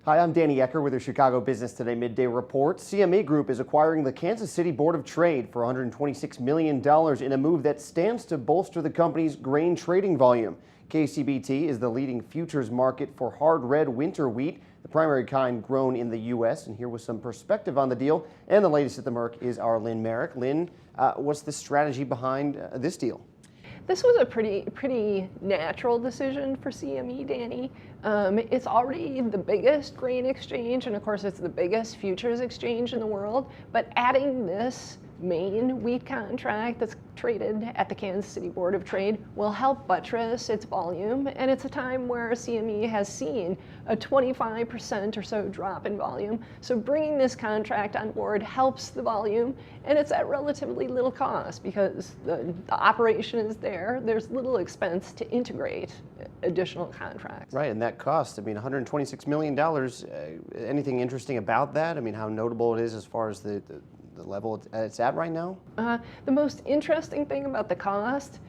Hi, I'm Danny Ecker with your Chicago Business Today Midday Report. CME Group is acquiring the Kansas City Board of Trade for $126 million in a move that stands to bolster the company's grain trading volume. KCBT is the leading futures market for hard red winter wheat, the primary kind grown in the U.S. And here with some perspective on the deal and the latest at the Merc is our Lynn Merrick. Lynn, what's the strategy behind this deal? This was a pretty natural decision for CME, Danny. It's already the biggest grain exchange, and of course it's the biggest futures exchange in the world, but adding this main wheat contract that's traded at the Kansas City Board of Trade will help buttress its volume, and it's a time where CME has seen a 25% or so drop in volume. So bringing this contract on board helps the volume, and it's at relatively little cost because the operation is there. There's little expense to integrate additional contracts. Right, and that cost, I mean, $126 million, anything interesting about that? I mean, how notable it is as far as the level it's at right now? The most interesting thing about the cost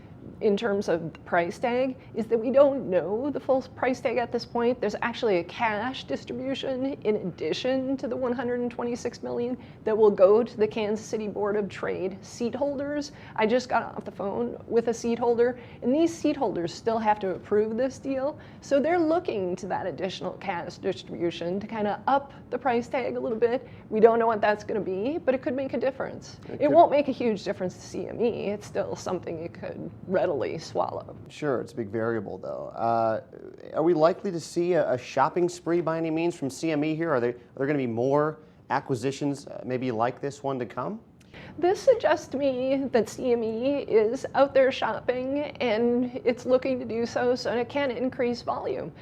in terms of the price tag is that we don't know the full price tag at this point. There's actually a cash distribution in addition to the $126 million that will go to the Kansas City Board of Trade seat holders. I just got off the phone with a seat holder, and these seat holders still have to approve this deal. So they're looking to that additional cash distribution to kind of up the price tag a little bit. We don't know what that's going to be, but it could make a difference. It won't make a huge difference to CME. It's still something it could readily swallow. Sure, it's a big variable though. Are we likely to see a shopping spree by any means from CME here? Are there going to be more acquisitions maybe like this one to come? This suggests to me that CME is out there shopping and it's looking to do so it can increase volume.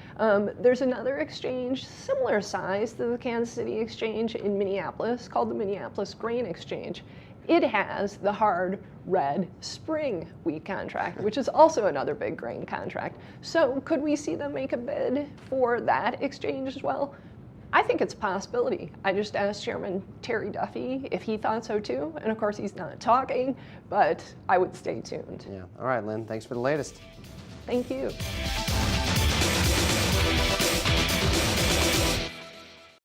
There's another exchange similar size to the Kansas City exchange in Minneapolis called the Minneapolis Grain Exchange. It has the hard red spring wheat contract, which is also another big grain contract. So could we see them make a bid for that exchange as well? I think it's a possibility. I just asked Chairman Terry Duffy if he thought so too, and of course he's not talking, but I would stay tuned. Yeah. All right, Lynn, thanks for the latest. Thank you.